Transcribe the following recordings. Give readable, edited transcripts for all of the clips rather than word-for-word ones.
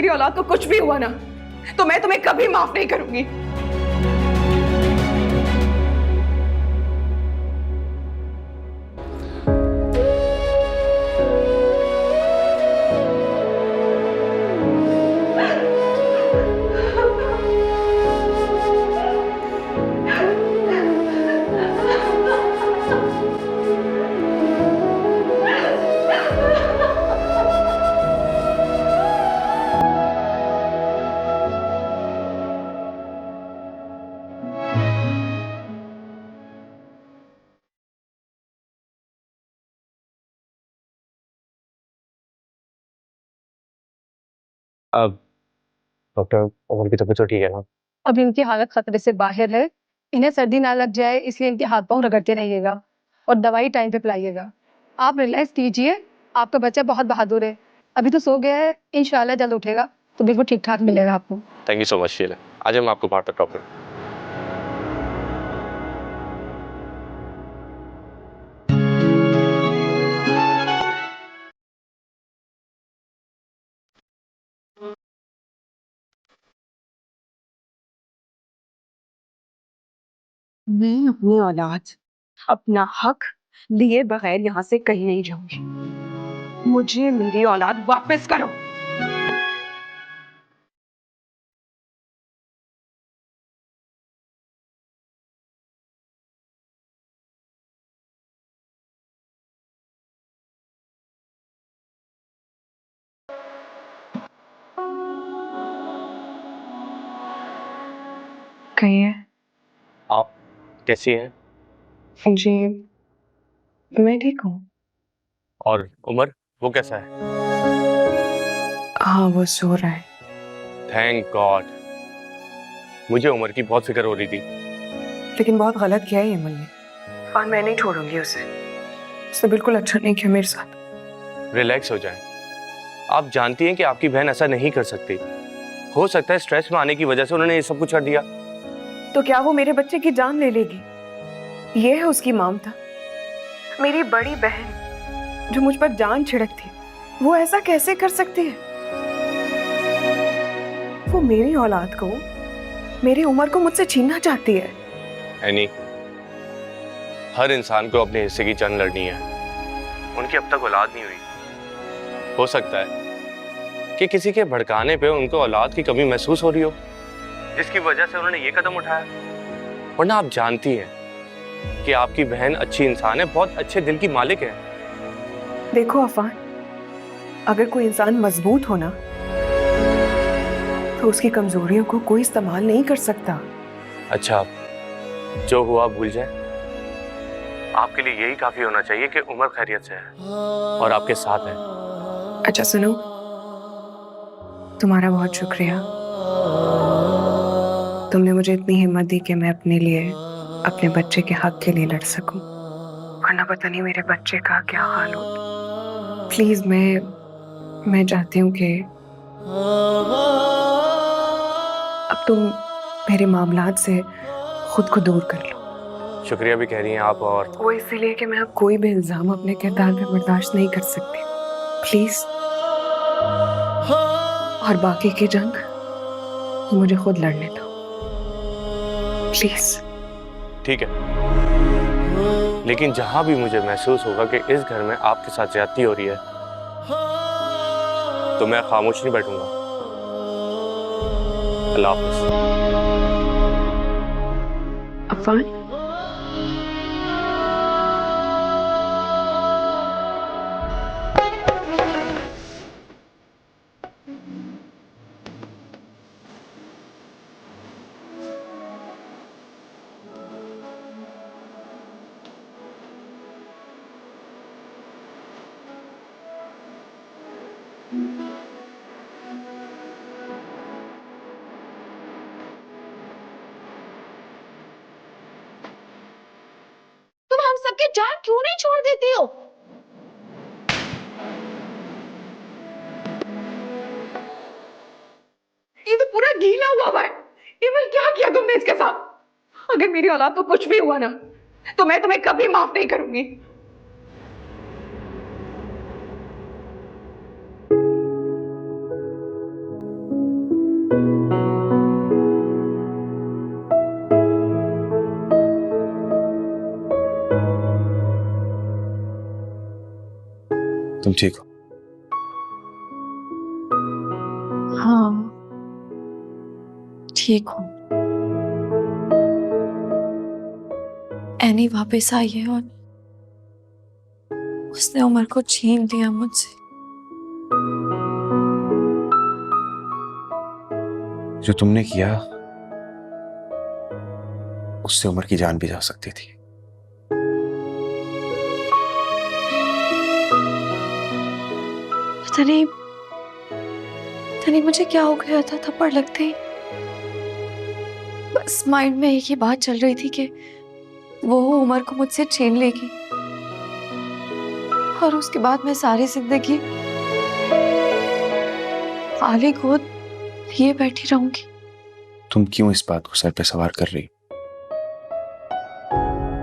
मेरी औलाद को कुछ भी हुआ ना, तो मैं तुम्हें कभी माफ नहीं करूंगी। अब डॉक्टर, उमर की तबीयत तो ठीक है ना? अब इनकी हालत खतरे से बाहर है। इन्हें सर्दी ना लग जाए इसलिए इनके हाथ पांव रगड़ते रहिएगा और दवाई टाइम पे पिलाइएगा। आप रिलैक्स कीजिए, आपका बच्चा बहुत बहादुर है। अभी तो सो गया है, इंशाल्लाह जल्द उठेगा तो बिल्कुल ठीक ठाक मिलेगा आपको। Thank you so much Sheela. आज हम आपको बाहर तक ड्रॉप करें। मैं अपनी औलाद, अपना हक लिए बगैर यहाँ से कहीं नहीं जाऊंगी। मुझे मेरी औलाद वापस करो। कहिए। आप कैसी हैं? जी, मैं ठीक हूँ। और उमर, वो कैसा है? हाँ, वो सो रहा है। Thank God. मुझे उमर की बहुत फिक्र हो रही थी। लेकिन बहुत गलत किया है ये ने। और मैं नहीं छोड़ूंगी उसे। उसने बिल्कुल अच्छा नहीं किया मेरे साथ। रिलैक्स हो जाएं। आप जानती हैं कि आपकी बहन ऐसा नहीं कर सकती। हो सकता है स्ट्रेस में आने की वजह से उन्होंने ये सब कुछ कर दिया। तो क्या वो मेरे बच्चे की जान ले लेगी? ये है उसकी ममता। मेरी बड़ी बहन जो मुझ पर जान छिड़कती, वो ऐसा कैसे कर सकती है? वो मेरी औलाद को, मेरी उम्र को मुझसे छीनना चाहती है। एनी, हर इंसान को अपने हिस्से की जंग लड़नी है। उनकी अब तक औलाद नहीं हुई। हो सकता है कि किसी के भड़काने पे उनको औलाद की कमी महसूस हो रही हो, जिसकी वजह से उन्होंने ये कदम उठाया। वरना आप जानती हैं कि आपकी बहन अच्छी इंसान है, बहुत अच्छे दिल की मालिक है। देखो अफान, अगर कोई इंसान मजबूत हो ना, तो उसकी कमजोरियों को कोई इस्तेमाल नहीं कर सकता। अच्छा, जो हुआ भूल जाए। आपके लिए यही काफी होना चाहिए कि उमर खैरियत से है और आपके साथ है। अच्छा सुनो, तुम्हारा बहुत शुक्रिया। तुमने मुझे इतनी हिम्मत दी कि मैं अपने लिए, अपने बच्चे के हक के लिए लड़ सकूं। वरना पता नहीं मेरे बच्चे का क्या हाल होता। प्लीज, मैं चाहती हूँ कि अब तुम मेरे मामलात से खुद को दूर कर लो। शुक्रिया भी कह रही हैं आप, और वो इसीलिए कि मैं अब कोई भी इल्जाम अपने किरदार पे बर्दाश्त नहीं कर सकती। प्लीज। और बाकी की जंग मुझे खुद लड़ने दो, प्लीज। ठीक है। लेकिन जहां भी मुझे महसूस होगा कि इस घर में आपके साथ ज्यादती हो रही है, तो मैं खामोश नहीं बैठूंगा। अल्लाह हाफिज। अफान, तुम हम सबके जान क्यों नहीं छोड़ देती हो? ये तो पूरा गीला हुआ है। इमल, क्या किया तुमने इसके साथ? अगर मेरी औलाद को कुछ भी हुआ ना, तो मैं तुम्हें कभी माफ नहीं करूंगी। तुम ठीक हो? हाँ, ठीक हूँ। एनी वापस आई है और उसने उमर को छीन लिया मुझसे। जो तुमने किया उससे उमर की जान भी जा सकती थी। पता नहीं मुझे क्या हो गया था थप्पड़ लगते ही। बस माइंड में एक ही बात चल रही थी कि वो उमर को मुझसे छीन लेगी और उसके बाद मैं सारी जिंदगी खाली गोद लिए बैठी रहूंगी। तुम क्यों इस बात को सर पे सवार कर रही हो?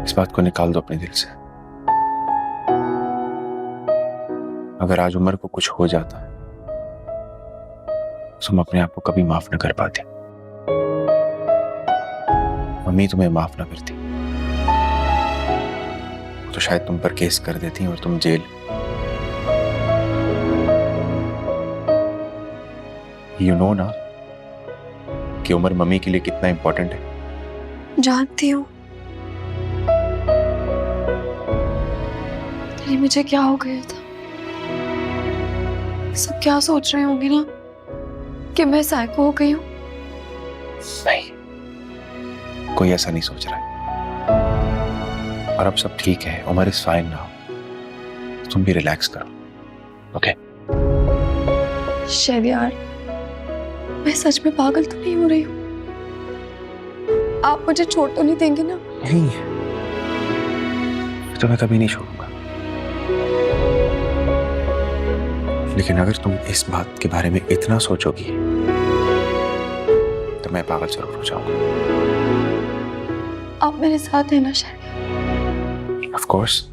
इस बात को निकाल दो अपने दिल से। अगर आज उमर को कुछ हो जाता तो तुम अपने आप को कभी माफ न कर पाते। मम्मी तुम्हें माफ ना करती तो शायद तुम पर केस कर देती और तुम जेल। यू नो ना कि उमर मम्मी के लिए कितना इंपॉर्टेंट है। जानती हूँ। अरे मुझे क्या हो गया था? सब क्या सोच रहे होंगे ना कि मैं साइको हो गई हूँ। नहीं, कोई ऐसा नहीं सोच रहा है। और अब सब ठीक है, उमर इज फाइन नाउ। तुम भी रिलैक्स करो, ओके? शहरयार, मैं सच में पागल तो नहीं हो रही हूँ? आप मुझे छोड़ तो नहीं देंगे ना? नहीं, तो मैं कभी नहीं छोड़ूंगा। लेकिन अगर तुम इस बात के बारे में इतना सोचोगी तो मैं पागल जरूर हो जाऊंगा। आप मेरे साथ हैं ना शहरयार? ऑफ कोर्स,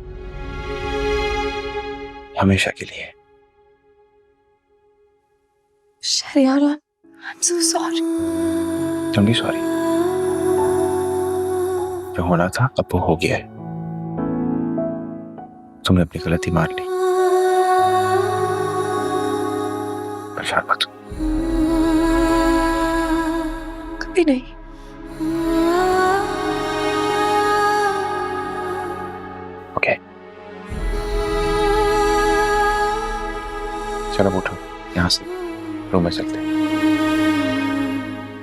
हमेशा के लिए। Shahryar, I'm so sorry. तुम भी सॉरी। जो होना था अब वो हो गया है। तुमने अपनी गलती मान ली। परेशान मत हो। कभी नहीं। ओके, चलो उठो, यहाँ से रूम में चलते हैं।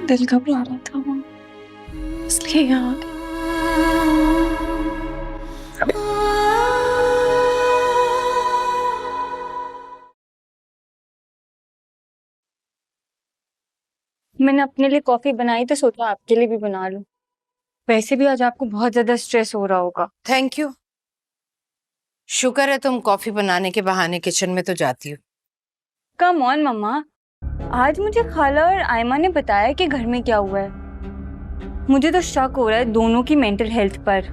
दिल घबरा रहा था वो, इसलिए यहाँ आ गई। मैंने अपने लिए कॉफी बनाई तो सोचा आपके लिए भी बना लूं। वैसे भी आज आपको बहुत ज्यादा स्ट्रेस हो रहा होगा। Thank you. शुक्र है तुम कॉफी बनाने के बहाने किचन में तो जाती हो। कम ऑन मम्मा, आज मुझे खाला और आयमा ने बताया कि घर में क्या हुआ है। मुझे तो शक हो रहा है दोनों की मेंटल हेल्थ पर।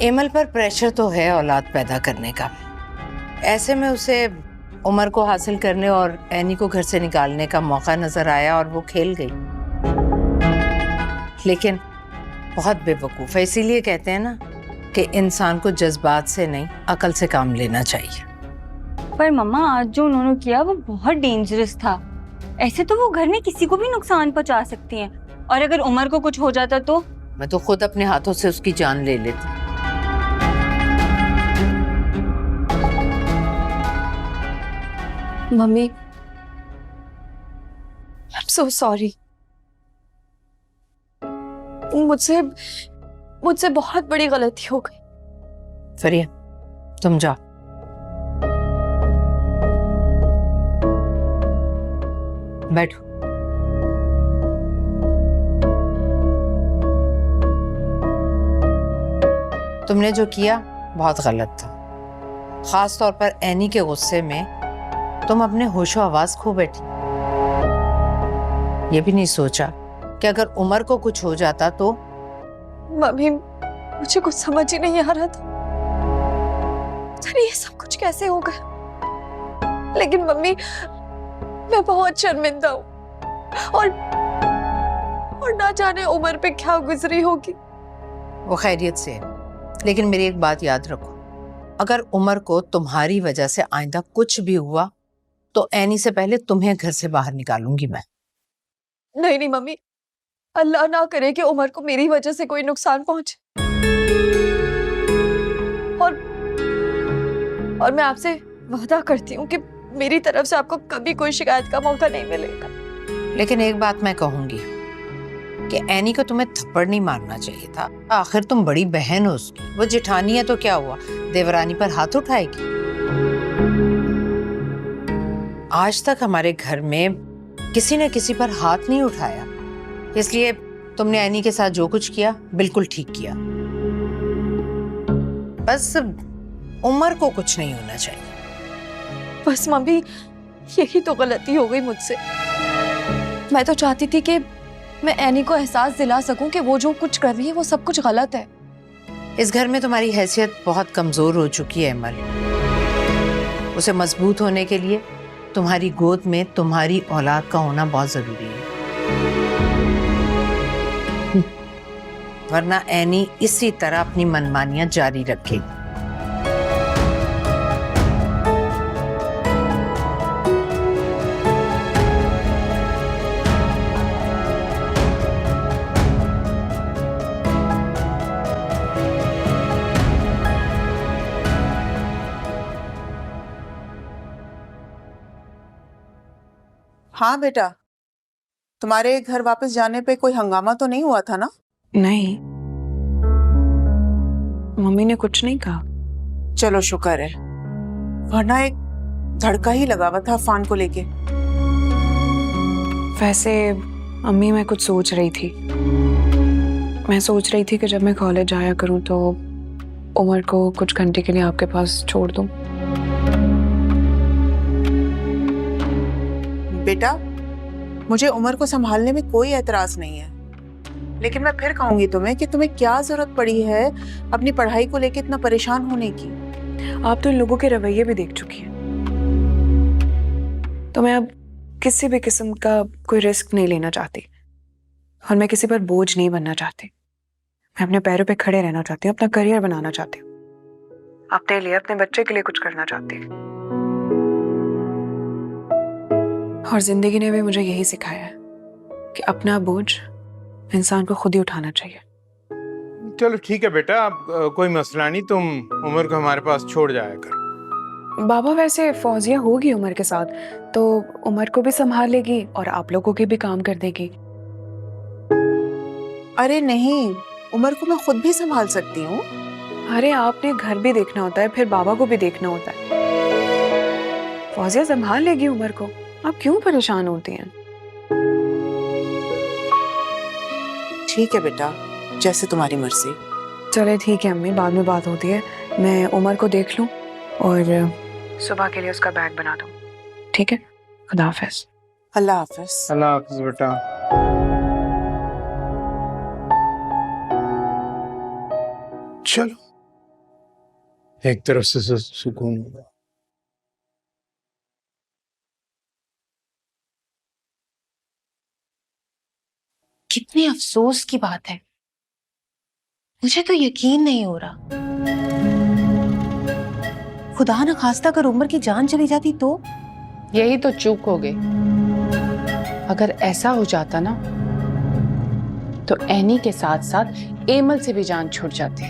एमल पर प्रेशर तो है औलाद पैदा करने का। ऐसे में उसे उमर को हासिल करने और एनी को घर से निकालने का मौका नजर आया और वो खेल गई। लेकिन बहुत बेवकूफ है, इसीलिए कहते हैं ना कि इंसान को जज्बात से नहीं अकल से काम लेना चाहिए। पर मम्मा, आज जो उन्होंने किया वो बहुत डेंजरस था। ऐसे तो वो घर में किसी को भी नुकसान पहुंचा सकती हैं, और अगर उमर को कुछ हो जाता तो? मैं तो खुद अपने हाथों से उसकी जान ले लेती। Mummy, I'm so sorry. मुझसे बहुत बड़ी गलती हो गई। फरिया, तुम जाओ। बैठो। तुमने जो किया बहुत गलत था। खास तौर पर एनी के गुस्से में तुम अपने होशो आवाज खो बैठी। ये भी नहीं सोचा कि अगर उमर को कुछ हो जाता तो? मम्मी, मुझे कुछ समझ ही नहीं आ रहा था। अरे ये सब कुछ कैसे हो गया? लेकिन मम्मी, मैं बहुत शर्मिंदा हूँ और ना जाने उमर पे क्या गुजरी होगी। वो खैरियत से है, लेकिन मेरी एक बात याद रखो, अगर उमर को तुम्हारी वजह से आइंदा कुछ भी हुआ तो एनी से पहले तुम्हें घर से बाहर निकालूंगी मैं। नहीं नहीं मम्मी, अल्लाह ना करे कि उमर को मेरी वजह से कोई नुकसान पहुंचे। और मैं आपसे वादा करती हूँ कि मेरी तरफ से आपको कभी कोई शिकायत का मौका नहीं मिलेगा। लेकिन एक बात मैं कहूंगी कि एनी को तुम्हें थप्पड़ नहीं मारना चाहिए था। आखिर तुम बड़ी बहन हो उसकी, वो जिठानी है तो क्या हुआ, देवरानी पर हाथ उठाएगी। आज तक हमारे घर में किसी ने किसी पर हाथ नहीं उठाया, इसलिए तुमने एनी के साथ जो कुछ किया बिल्कुल ठीक किया। बस उमर को कुछ नहीं होना चाहिए। बस मम्मी, यही तो गलती हो गई मुझसे। मैं तो चाहती थी कि मैं एनी को एहसास दिला सकूं कि वो जो कुछ कर रही है वो सब कुछ गलत है। इस घर में तुम्हारी हैसियत बहुत कमजोर हो चुकी है अमल। उसे मजबूत होने के लिए तुम्हारी गोद में तुम्हारी औलाद का होना बहुत जरूरी है, वरना एनी इसी तरह अपनी मनमानियां जारी रखेगी। हाँ बेटा, तुम्हारे घर वापस जाने पे कोई हंगामा तो नहीं हुआ था ना? नहीं, मम्मी ने कुछ नहीं कहा। चलो शुक्र है, वरना एक धड़का ही लगा हुआ था अफान को लेके। वैसे अम्मी, मैं कुछ सोच रही थी। मैं सोच रही थी कि जब मैं कॉलेज आया करूं तो उमर को कुछ घंटे के लिए आपके पास छोड़ दूं। बेटा, मुझे उमर को संभालने में कोई एतराज नहीं है, लेकिन मैं फिर कहूंगी तुम्हें कि तुम्हें क्या जरूरत पड़ी है अपनी पढ़ाई को लेके इतना परेशान होने की। आप तो इन लोगों के रवैये भी देख चुकी हैं, तो मैं अब किसी भी किस्म का कोई रिस्क नहीं लेना चाहती और मैं किसी पर बोझ नहीं बनना चाहती। मैं अपने पैरों पे खड़े रहना चाहती हूँ, अपना करियर बनाना चाहती हूँ, अपने लिए, अपने बच्चे के लिए कुछ करना चाहती हूँ। और जिंदगी ने भी मुझे यही सिखाया है कि अपना बोझ इंसान को खुद ही उठाना चाहिए। चलो ठीक है बेटा, अब कोई मसला नहीं, तुम उमर को हमारे पास छोड़ जाया कर। बाबा, वैसे फौजिया होगी उमर के साथ तो उमर को भी संभाल लेगी और आप लोगों के भी काम कर देगी। अरे नहीं, उमर को मैं खुद भी संभाल सकती हूँ। अरे आपने घर भी देखना होता है, फिर बाबा को भी देखना होता है। फौजिया संभाल लेगी उमर को, आप क्यों परेशान होती हैं? ठीक है बेटा, जैसे तुम्हारी मर्जी। चले ठीक है अम्मी, बाद में बात होती है। मैं उमर को देख लूं और सुबह के लिए उसका बैग बना दूं। ठीक है, खुदा हाफिज। अल्लाह हाफिज। अल्लाह हाफिज बेटा। चलो, एक तरफ से सुकून होगा। कितने अफसोस की बात है, मुझे तो यकीन नहीं हो रहा। खुदा न खास्ता अगर उमर की जान चली जाती तो? यही तो चूक हो गई। अगर ऐसा हो जाता ना तो एनी के साथ साथ एमल से भी जान छूट जाती।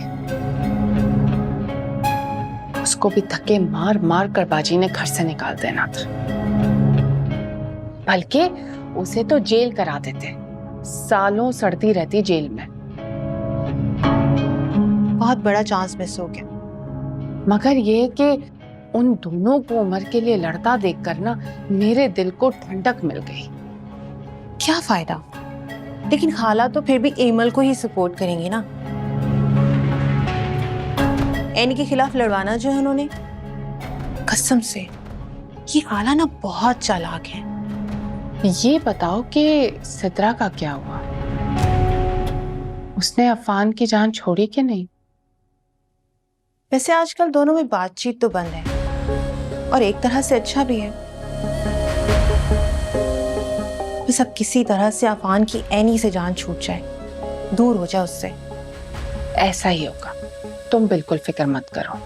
उसको भी धक्के मार मार कर बाजी ने घर से निकाल देना था, बल्कि उसे तो जेल करा देते, सालों सड़ती रहती जेल में। बहुत बड़ा चांस मिस हो गया। मगर ये कि उन दोनों को उमर के लिए लड़ता देखकर ना मेरे दिल को ठंडक मिल गई। क्या फायदा, लेकिन खाला तो फिर भी एमल को ही सपोर्ट करेंगी ना। एनी के खिलाफ लड़वाना जो है उन्होंने, कसम से ये खाला ना बहुत चालाक है। ये बताओ कि सिद्रा का क्या हुआ? उसने अफान की जान छोड़ी कि नहीं? वैसे आजकल दोनों में बातचीत तो बंद है और एक तरह से अच्छा भी है। बस अब किसी तरह से अफान की एनी से जान छूट जाए, दूर हो जाए उससे। ऐसा ही होगा, तुम बिल्कुल फिक्र मत करो।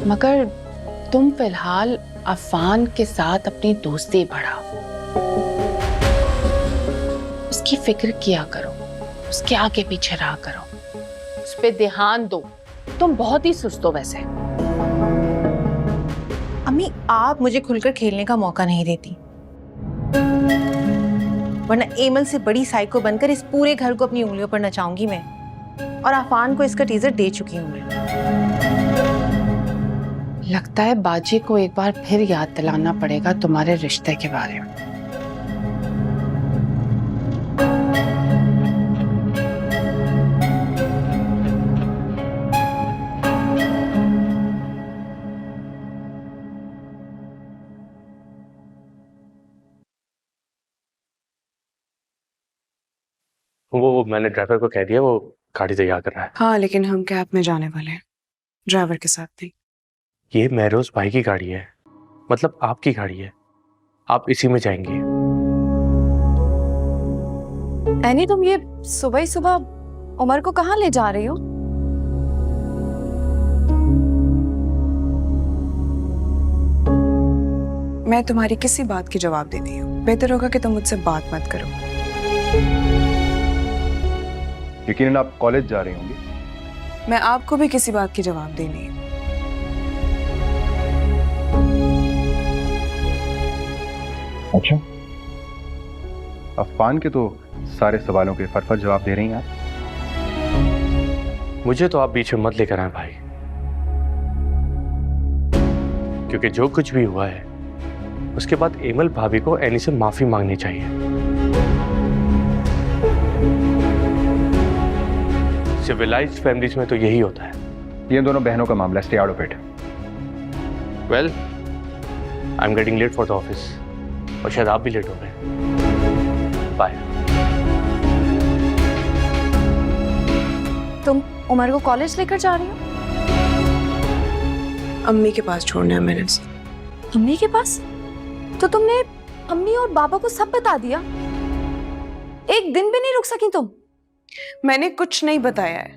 मगर तुम फिलहाल अफान के साथ अपनी दोस्ती बढ़ाओ, उसकी फिक्र किया करो, उसके आगे पीछे रहा करो, उस पे ध्यान दो। तुम बहुत ही सुस्त हो वैसे। अम्मी, आप मुझे खुलकर खेलने का मौका नहीं देती, वरना एमल से बड़ी साइको बनकर इस पूरे घर को अपनी उंगलियों पर नचाऊंगी मैं। और आफान को इसका टीजर दे चुकी हूँ मैं। लगता है बाजी को एक बार फिर याद दिलाना पड़ेगा तुम्हारे रिश्ते के बारे में। वो मैंने ड्राइवर को कह दिया, वो गाड़ी तैयार कर रहा है। हाँ, लेकिन हम कैब में जाने वाले हैं, ड्राइवर के साथ नहीं। ये महरोज भाई की गाड़ी है, मतलब आपकी गाड़ी है, आप इसी में जाएंगे। एनी, तुम ये सुबह ही सुबह उमर को कहाँ ले जा रही हो? मैं तुम्हारी किसी बात की जवाब देती हूँ, बेहतर होगा कि तुम मुझसे बात मत करो। यकीनन आप कॉलेज जा रही होंगी। मैं आपको भी किसी बात की जवाब देनी है। अच्छा, अफान के तो सारे सवालों के फट जवाब दे रही हैं आप। मुझे तो आप बीच में मत लेकर आए भाई, क्योंकि जो कुछ भी हुआ है उसके बाद एमल भाभी को एनी से माफी मांगनी चाहिए। सिविलाइज्ड फैमिलीज में तो यही होता है। ये दोनों बहनों का मामला, stay out of it. Well, I am getting late for the office, और शायद आप भी लेट हो गए। बाय। तुम उमर को कॉलेज लेकर जा रही हो? अम्मी के पास छोड़ना है मैंने उसे। अम्मी के पास? तो तुमने अम्मी और बाबा को सब बता दिया? एक दिन भी नहीं रुक सकी तुम? मैंने कुछ नहीं बताया है।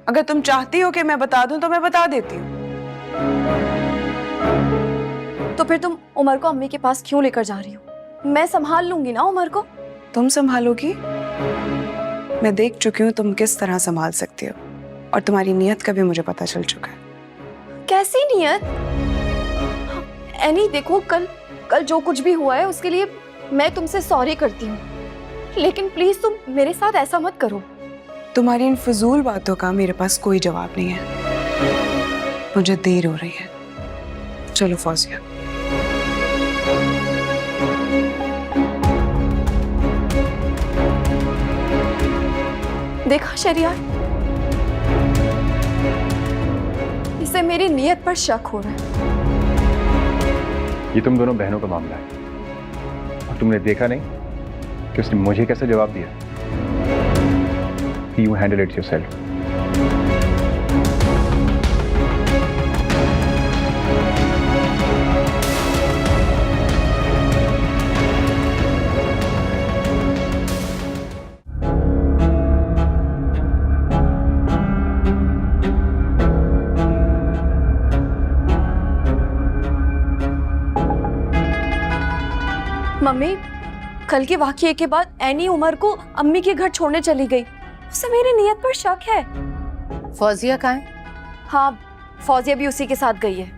अगर तुम चाहती हो कि मैं बता दूं तो मैं बता देती हूँ। तो फिर तुम उमर को अम्मी के पास क्यों लेकर जा रही हो? मैं संभाल लूंगी ना उमर को। तुम संभालोगी? मैं देख चुकी हूँ तुम किस तरह संभाल सकती हो, और तुम्हारी नीयत का भी मुझे पता चल चुका है। कैसी नीयत? एनी देखो, कल जो कुछ भी हुआ है उसके लिए मैं तुमसे सॉरी करती हूँ, लेकिन प्लीज तुम मेरे साथ ऐसा मत करो। तुम्हारी इन फजूल बातों का मेरे पास कोई जवाब नहीं है। मुझे देर हो रही है, चलो फौजिया। देखा शरियार, इसे मेरी नीयत पर शक हो रहा है। ये तुम दोनों बहनों का मामला है, और तुमने देखा नहीं कि उसने मुझे कैसे जवाब दिया। You handle it yourself. Mummy, कल के वाकये के बाद एनी उमर को अम्मी के घर छोड़ने चली गई। उसे मेरी नीयत पर शक है। फौजिया कहाँ है? हाँ, फौजिया भी उसी के साथ गई है।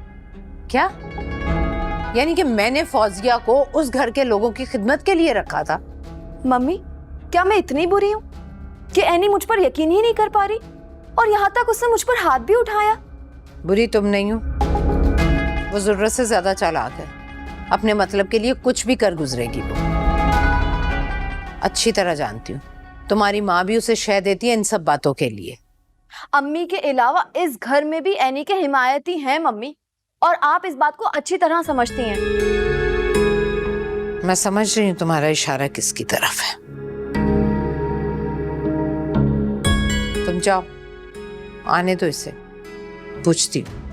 क्या? यानी कि मैंने फौजिया को उस घर के लोगों की खिदमत के लिए रखा था? मम्मी, क्या मैं इतनी बुरी हूँ कि एनी मुझ पर यकीन ही नहीं कर पा रही, और यहाँ तक उसने मुझ पर हाथ भी उठाया? बुरी तुम नहीं हो, वो जरूरत से ज्यादा चालाक है। अपने मतलब के लिए कुछ भी कर गुजरेगी वो। अच्छी तरह जानती हूँ, तुम्हारी माँ भी उसे शह देती है इन सब बातों के लिए। अम्मी के अलावा इस घर में भी एनी के हिमायती हैं मम्मी, और आप इस बात को अच्छी तरह समझती हैं। मैं समझ रही हूँ तुम्हारा इशारा किसकी तरफ है। तुम जाओ, आने दो इसे, पूछती हूँ।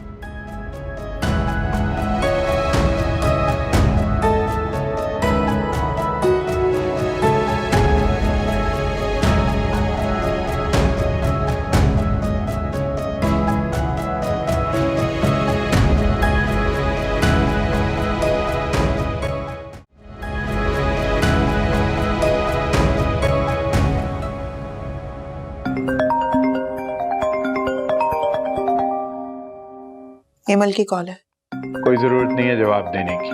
हेमल की कॉल है। कोई जरूरत नहीं है जवाब देने की।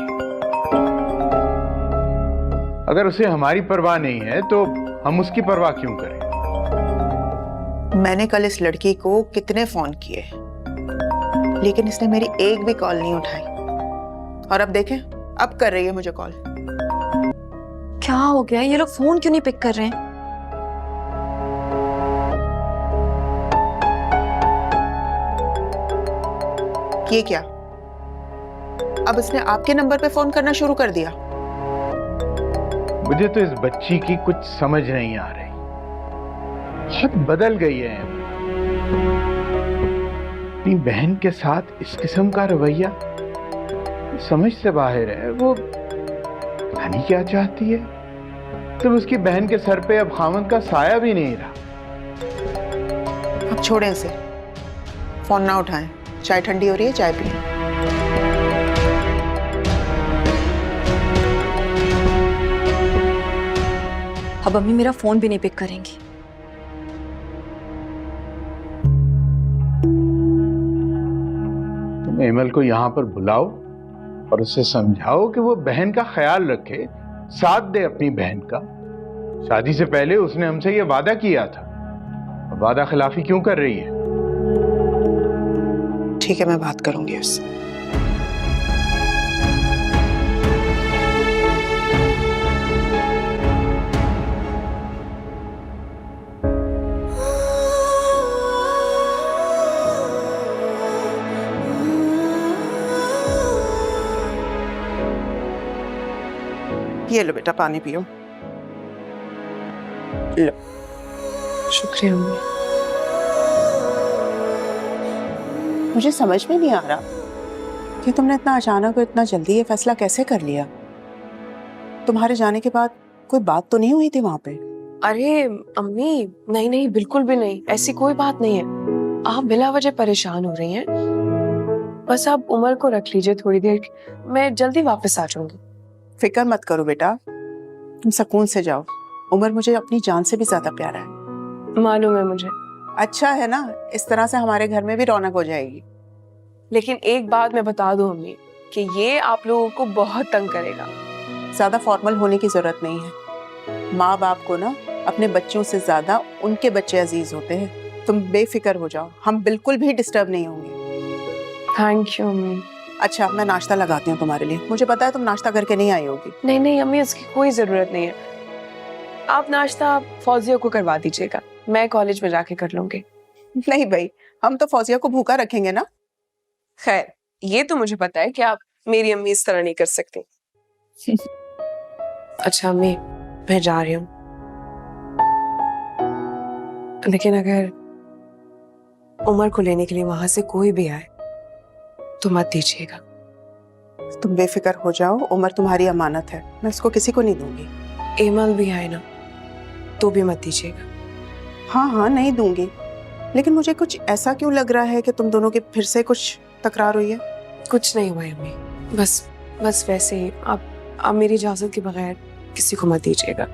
अगर उसे हमारी परवाह नहीं है तो हम उसकी परवाह क्यों करें? मैंने कल इस लड़की को कितने फोन किए, लेकिन इसने मेरी एक भी कॉल नहीं उठाई। और अब देखें, अब कर रही है मुझे कॉल। क्या हो गया? ये लोग फोन क्यों नहीं पिक कर रहे हैं? ये क्या? अब इसने आपके नंबर पे फोन करना शुरू कर दिया। मुझे तो इस बच्ची की कुछ समझ नहीं आ रही, बहुत बदल गई है। अपनी बहन के साथ इस किस्म का रवैया समझ से बाहर है। वो पता नहीं क्या चाहती है। तो उसकी बहन के सर पे अब खामन का साया भी नहीं रहा। अब छोड़ें इसे, फोन ना उठाएं। चाय ठंडी हो रही है, चाय पिए। अब मम्मी मेरा फोन भी नहीं पिक करेंगी। तुम हेमल को यहाँ पर बुलाओ और उसे समझाओ कि वो बहन का ख्याल रखे, साथ दे अपनी बहन का। शादी से पहले उसने हमसे ये वादा किया था, अब वादा खिलाफी क्यों कर रही है? ठीक है, मैं बात करूंगी उससे। ये लो बेटा, पानी पियो। लो। शुक्रिया अम्मी। मुझे समझ में नहीं आ रहा कि तुमने इतना अचानक और इतना जल्दी ये फैसला कैसे कर लिया। तुम्हारे जाने के बाद कोई बात तो नहीं हुई थी वहां पे? अरे अम्मी, नहीं नहीं, बिल्कुल भी नहीं, ऐसी कोई बात नहीं है। आप बिला वजह परेशान हो रही हैं। बस आप उमर को रख लीजिए थोड़ी देर, मैं जल्दी वापस आ जाऊंगी। फिक्र मत करो बेटा, तुम सुकून से जाओ। उमर मुझे अपनी जान से भी ज्यादा प्यारा है। मालूम है मुझे। अच्छा है ना, इस तरह से हमारे घर में भी रौनक हो जाएगी। लेकिन एक बात मैं बता दूं अम्मी, कि ये आप लोगों को बहुत तंग करेगा। ज्यादा फॉर्मल होने की जरूरत नहीं है। माँ बाप को ना अपने बच्चों से ज्यादा उनके बच्चे अजीज होते हैं। तुम बेफिक्र हो जाओ, हम बिल्कुल भी डिस्टर्ब नहीं होंगे। थैंक यू अम्मी। अच्छा, मैं नाश्ता लगाती हूँ तुम्हारे लिए। मुझे पता है तुम नाश्ता करके नहीं आई होगी। नहीं नहीं अम्मी, उसकी कोई जरूरत नहीं है। आप नाश्ता फौजिया को करवा दीजिएगा, मैं कॉलेज में जाके कर लूंगी। नहीं भाई, हम तो फौजिया को भूखा रखेंगे ना। खैर, ये तो मुझे पता है कि आप मेरी अम्मी इस तरह नहीं कर सकती। अच्छा अम्मी, मैं जा रही हूँ, लेकिन अगर उमर को लेने के लिए वहां से कोई भी आए तो मत दीजिएगा। तुम बेफिक्र हो जाओ, उमर तुम्हारी अमानत है, मैं उसको किसी को नहीं दूंगी। एमल भी आए ना तो भी मत दीजिएगा। हाँ हाँ, नहीं दूंगी। लेकिन मुझे कुछ ऐसा क्यों लग रहा है कि तुम दोनों की फिर से कुछ तकरार हुई है? कुछ नहीं हुआ अम्मी, बस वैसे ही। आप मेरी इजाजत के बगैर किसी को मत दीजिएगा।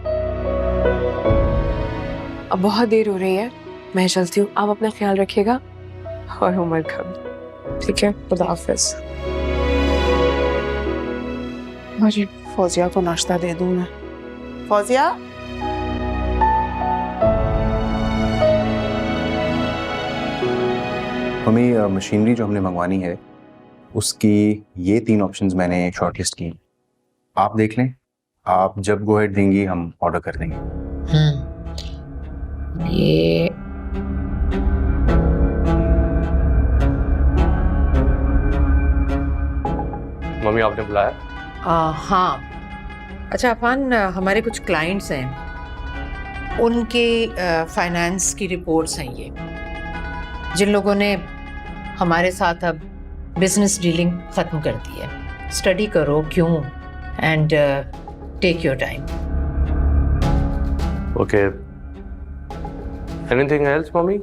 अब बहुत देर हो रही है, मैं चलती हूँ। आप अपना ख्याल रखिएगा और उमर का भी, ठीक है? खुदा हाफिज। मुझे फौजिया को नाश्ता दे दूं मैं। फौजिया, हमें मशीनरी जो हमने मंगवानी है उसकी ये 3 ऑप्शंस मैंने शॉर्टलिस्ट की। आप देख लें, आप जब गो अहेड देंगी हम ऑर्डर कर देंगे। ये मम्मी आपने बुलाया? हाँ। अच्छा अफान, हमारे कुछ क्लाइंट्स हैं, उनके फाइनेंस की रिपोर्ट्स हैं ये, जिन लोगों ने हमारे साथ अब बिजनेस डीलिंग खत्म कर दी है। स्टडी करो क्यों, and take your time. Okay, anything else mummy?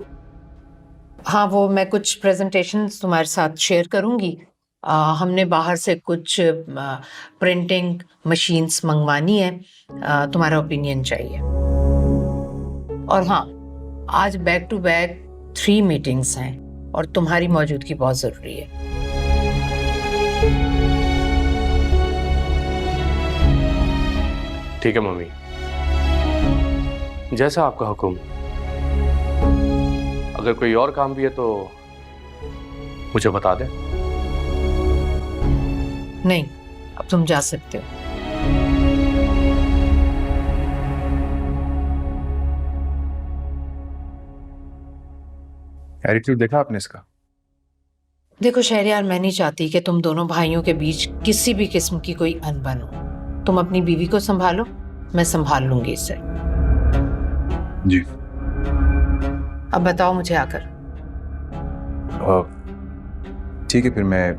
हाँ, वो मैं कुछ प्रेजेंटेशंस तुम्हारे साथ शेयर करूंगी। हमने बाहर से कुछ प्रिंटिंग मशीन्स मंगवानी है, तुम्हारा ओपिनियन चाहिए। और हाँ, आज बैक टू बैक 3 मीटिंग्स हैं और तुम्हारी मौजूदगी बहुत ज़रूरी है। ठीक है मम्मी, जैसा आपका हुक्म। अगर कोई और काम भी है तो मुझे बता दें। नहीं, अब तुम जा सकते हो। एटीट्यूड देखा आपने इसका? देखो शहरयार, मैं नहीं चाहती कि तुम दोनों भाइयों के बीच किसी भी किस्म की कोई अनबन हो। तुम अपनी बीवी को संभालो, मैं संभाल लूंगी इसे। जी। अब बताओ मुझे आकर। ठीक है, फिर मैं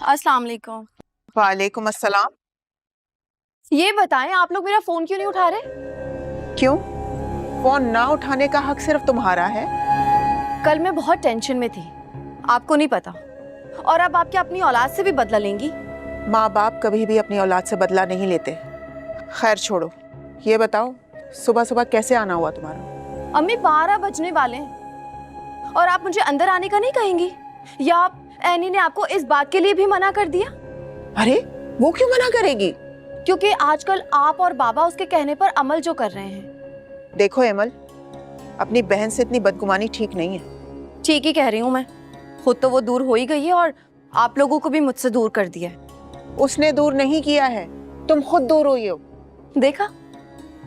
अस्सलाम वालेकुम। वालेकुम अस्सलाम। ये बताएं, आप लोग मेरा फोन क्यों नहीं उठा रहे? क्यों? फोन ना उठाने का हक सिर्फ तुम्हारा है। कल मैं बहुत टेंशन में थी, आपको नहीं पता, और अब आपके अपनी औलाद से भी बदला लेंगी। माँ बाप कभी भी अपनी औलाद से बदला नहीं लेते। खैर छोड़ो, ये बताओ सुबह सुबह कैसे आना हुआ तुम्हारा? अम्मी 12 बजने वाले हैं और आप मुझे अंदर आने का नहीं कहेंगी? या आप एनी ने आपको इस बात के लिए भी मना कर दिया? अरे वो क्यों मना करेगी? क्योंकि आजकल आप और बाबा उसके कहने पर अमल जो कर रहे हैं। देखो एमल, अपनी बहन से इतनी बदगुमानी ठीक नहीं है। ठीक ही कह रही हूँ मैं, खुद तो वो दूर हो ही गई है और आप लोगों को भी मुझसे दूर कर दिया है। उसने दूर नहीं किया है, तुम खुद दूर हुई हो। देखा,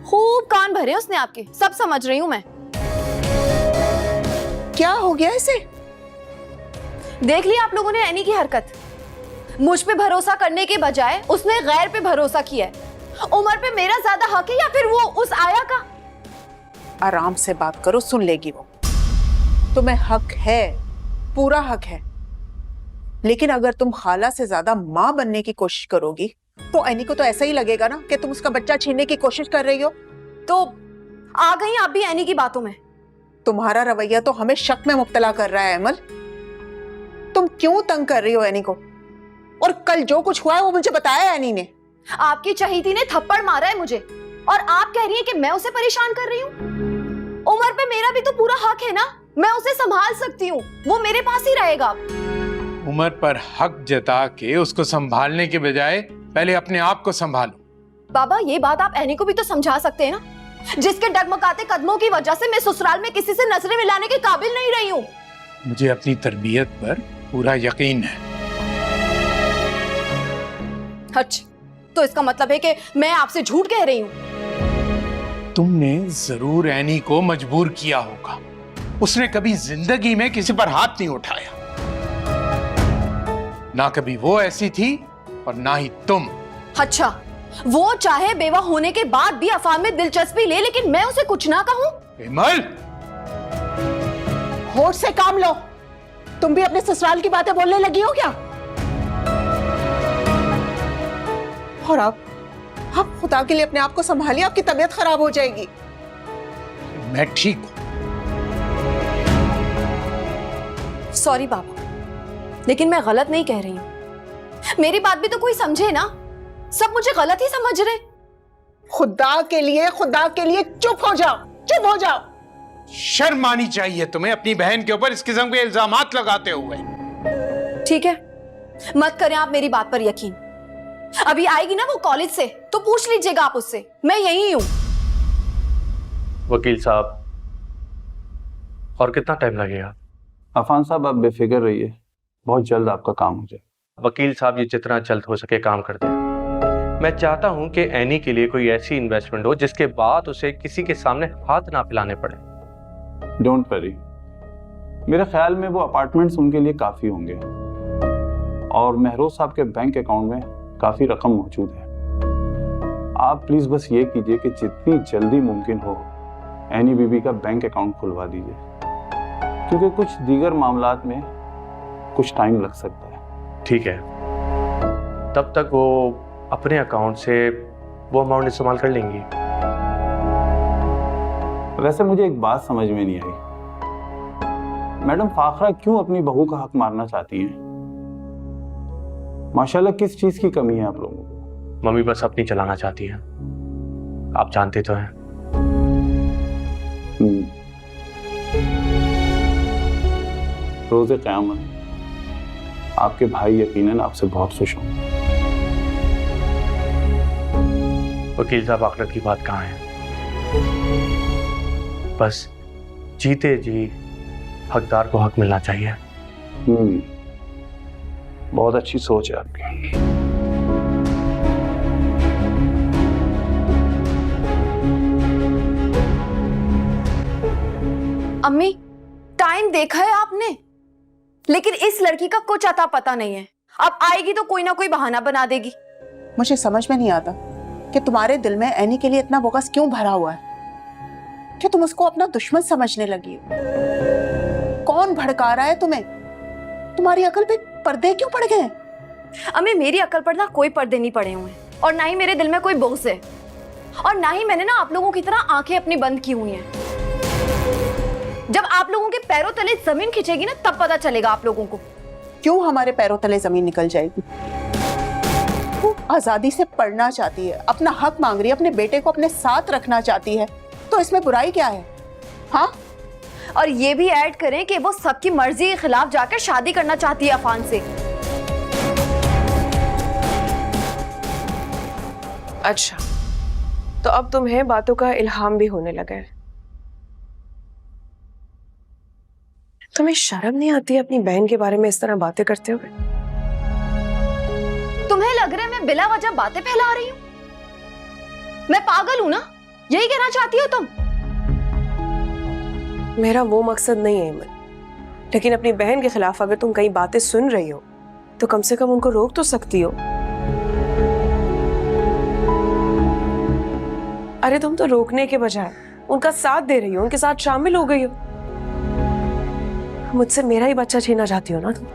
खूब कान भरे उसने आपके, सब समझ रही हूँ मैं। क्या हो गया इसे? देख लिया आप लोगों ने एनी की हरकत। मुझ पे भरोसा करने के बजाय उसने गैर पे भरोसा किया है। उमर पे मेरा ज्यादा हक है या फिर वो उस आया का? आराम से बात करो, सुन लेगी वो। तुम्हें हक है, पूरा हक है, लेकिन अगर तुम खाला से ज्यादा माँ बनने की कोशिश करोगी तो एनी को तो ऐसा ही लगेगा ना कि तुम उसका बच्चा छीनने की कोशिश कर रही हो। तो आ गई आप भी एनी की बातों में। तुम्हारा रवैया तो हमें शक में मुब्तला कर रहा है अमल। तुम क्यों तंग कर रही हो एनी को? और कल जो कुछ हुआ है वो मुझे बताया एनी ने। आपकी चहीती ने थप्पड़ मारा है मुझे और आप कह रही हैं कि मैं उसे परेशान कर रही हूँ? उमर पे मेरा भी तो पूरा हक है ना, मैं उसे संभाल सकती हूँ, वो मेरे पास ही रहेगा। उमर पर हक जता के उसको संभालने के बजाय पहले अपने आप को संभालो। बाबा, ये बात आप एनी को भी तो समझा सकते हैं ना, जिसके डगमगाते कदमों की वजह से मैं ससुराल में किसी से नजरें मिलाने के काबिल नहीं रही हूँ। मुझे अपनी तरबियत पर पूरा यकीन है। अच्छा, तो इसका मतलब है कि मैं आपसे झूठ कह रही हूँ? तुमने जरूर एनी को मजबूर किया होगा। उसने कभी जिंदगी में किसी पर हाथ नहीं उठाया। ना कभी वो ऐसी थी और ना ही तुम। अच्छा, वो चाहे बेवा होने के बाद भी अफान में दिलचस्पी ले, लेकिन मैं उसे कुछ ना कहूं? हिमल, होश से काम लो। तुम भी अपने ससुराल की बातें बोलने लगी हो क्या? और आप खुदा के लिए अपने आप को संभालिए, आपकी तबीयत खराब हो जाएगी। मैं ठीक हूं। सॉरी बाबा, लेकिन मैं गलत नहीं कह रही हूँ। मेरी बात भी तो कोई समझे ना, सब मुझे गलत ही समझ रहे। खुदा के लिए चुप हो जाओ, चुप हो जाओ। शर्म आनी चाहिए तुम्हें अपनी बहन के ऊपर इस किस्म के इल्जामात लगाते हुए। ठीक है, मत करें आप मेरी बात पर यकीन। अभी आएगी ना वो कॉलेज से, तो पूछ लीजिएगा आप उससे, मैं यही हूं। वकील साहब, और कितना टाइम लगेगा? अफान साहब, आप बेफिक्र रहिए, बहुत जल्द आपका काम हो जाए। वकील साहब, ये जितना जल्द हो सके काम कर दें। मैं चाहता हूं कि एनी के लिए कोई ऐसी इन्वेस्टमेंट हो जिसके बाद उसे किसी के सामने हाथ ना फैलाने पड़े। डोंट वरी, मेरे ख्याल में वो अपार्टमेंट्स उनके लिए काफ़ी होंगे और महरोज साहब के बैंक अकाउंट में काफ़ी रकम मौजूद है। आप प्लीज़ बस ये कीजिए कि जितनी जल्दी मुमकिन हो एनी बीबी का बैंक अकाउंट खुलवा दीजिए, क्योंकि कुछ दीगर मामलात में कुछ टाइम लग सकता है। ठीक है, तब तक वो अपने अकाउंट से वो अमाउंट इस्तेमाल कर लेंगी। वैसे मुझे एक बात समझ में नहीं आई, मैडम फाखरा क्यों अपनी बहू का हक मारना चाहती हैं? माशाल्लाह, किस चीज की कमी है आप लोगों को? मम्मी बस अपनी चलाना चाहती है। आप जानते तो हैं। रोज़े क़यामत आपके भाई यकीनन आपसे बहुत खुश होंगे। वकील साहब, आखिरत की बात कहाँ है? बस जीते जी हकदार को हक मिलना चाहिए। बहुत अच्छी सोच है आपकी। अम्मी, टाइम देखा है आपने? लेकिन इस लड़की का कुछ अता पता नहीं है। अब आएगी तो कोई ना कोई बहाना बना देगी। मुझे समझ में नहीं आता कि तुम्हारे दिल में एनी के लिए इतना बोगस क्यों भरा हुआ है। क्या तुम उसको अपना दुश्मन समझने लगी हो? कौन भड़का रहा है तुम्हें? तुम्हारी अकल पे पर्दे क्यों पड़ गए? अम्मी, मेरी अकल पर ना कोई पर्दे नहीं पड़े हुए हैं और ना ही मेरे दिल में कोई बोझ है और ना ही मैंने ना आप लोगों की तरह आंखें अपनी बंद की हुई हैं। जब आप लोगों के पैरों तले जमीन खिंचेगी ना, तब पता चलेगा आप लोगों को। क्यों हमारे पैरों तले जमीन निकल जाएगी? वो आजादी से पढ़ना चाहती है, अपना हक मांग रही है, अपने बेटे को अपने साथ रखना चाहती है, तो इसमें बुराई क्या है? हाँ, और ये भी ऐड करें कि वो सबकी मर्जी के खिलाफ जाकर शादी करना चाहती है अफान से। अच्छा, तो अब तुम्हें बातों का इल्हाम भी होने लगा है। तुम्हें शर्म नहीं आती अपनी बहन के बारे में इस तरह बातें करते हुए? तुम्हें लग रहा है मैं बिला वजह बातें फैला रही हूँ? मैं पागल हूं ना? यही कहना चाहती हो तुम? मेरा वो मकसद नहीं है इमन, लेकिन अपनी बहन के खिलाफ अगर तुम कई बातें सुन रही हो तो कम से कम उनको रोक तो सकती हो। अरे तुम तो रोकने के बजाय उनका साथ दे रही हो, उनके साथ शामिल हो गई हो। मुझसे मेरा ही बच्चा छीनना चाहती हो ना तुम,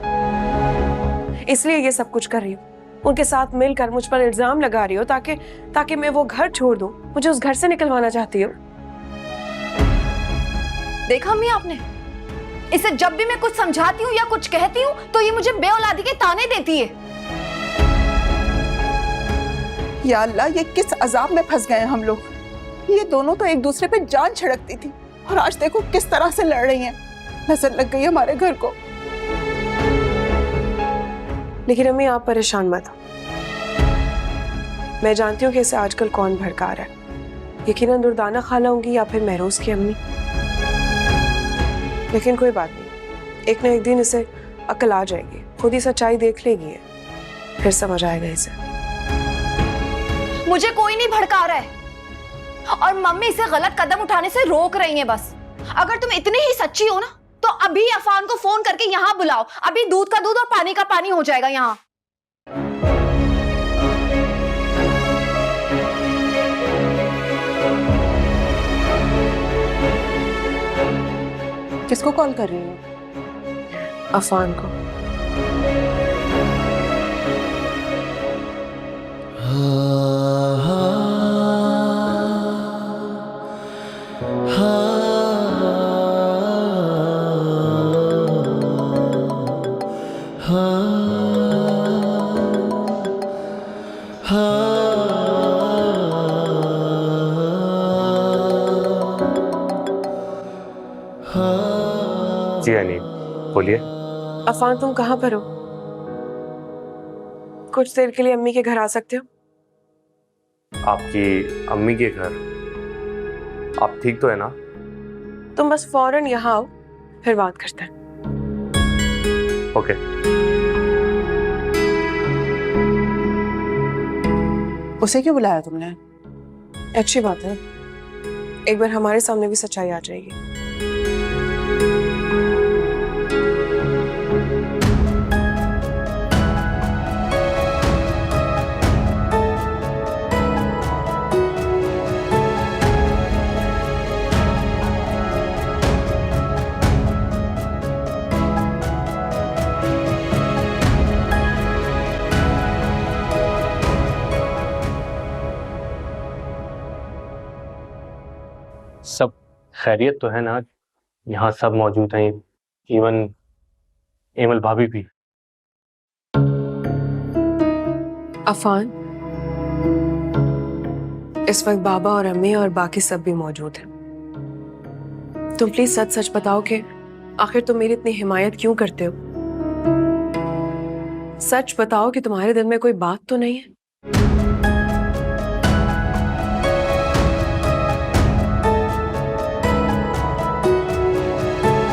इसलिए ये सब कुछ कर रही हो। उनके साथ मिलकर मुझ पर इल्जाम लगा रही हो ताकि मैं वो घर छोड़ दूं। मुझे उस घर से निकलवाना चाहती हो। देखा अम्मी आपने, इसे जब भी मैं कुछ समझाती हूँ या कुछ कहती हूँ तो ये मुझे बेऔलादी के ताने देती है। या अल्लाह, ये किस अजाब में फंस गए हैं हम लोग। ये दोनों तो एक दूसरे पे जान छिड़कती थी और आज देखो किस तरह से लड़ रही हैं। नजर लग गई हमारे घर को। लेकिन अम्मी, आप परेशान मत हो। मैं जानती हूँ कि इसे आजकल कौन भड़का रहा है। यकीनन दुर्दाना खाला होंगी या फिर महरोज की अम्मी। लेकिन कोई बात नहीं, एक ना एक दिन इसे अकल आ जाएगी, खुद ही सच्चाई देख लेगी, फिर समझ आएगा इसे। मुझे कोई नहीं भड़का रहा है और मम्मी इसे गलत कदम उठाने से रोक रही है बस। अगर तुम इतनी ही सच्ची हो ना तो अभी अफान को फोन करके यहाँ बुलाओ। अभी दूध का दूध और पानी का पानी हो जाएगा यहाँ। किसको कॉल कर रही हो? अफान को। जी अनी, बोलिए। अफान, तुम कहाँ पर हो? कुछ देर के लिए अम्मी के घर आ सकते हो? आपकी अम्मी के घर? आप ठीक तो है ना? तुम बस फौरन यहाँ आओ, फिर बात करते हैं। ओके। उसे क्यों बुलाया तुमने? अच्छी बात है, एक बार हमारे सामने भी सच्चाई आ जाएगी। सब खैरियत तो है ना? यहाँ सब मौजूद हैं, इवन एमल भाभी भी। अफान, इस वक्त बाबा और अम्मी और बाकी सब भी मौजूद हैं। तुम प्लीज सच सच बताओ कि आखिर तुम मेरी इतनी हिमायत क्यों करते हो? सच बताओ कि तुम्हारे दिल में कोई बात तो नहीं है।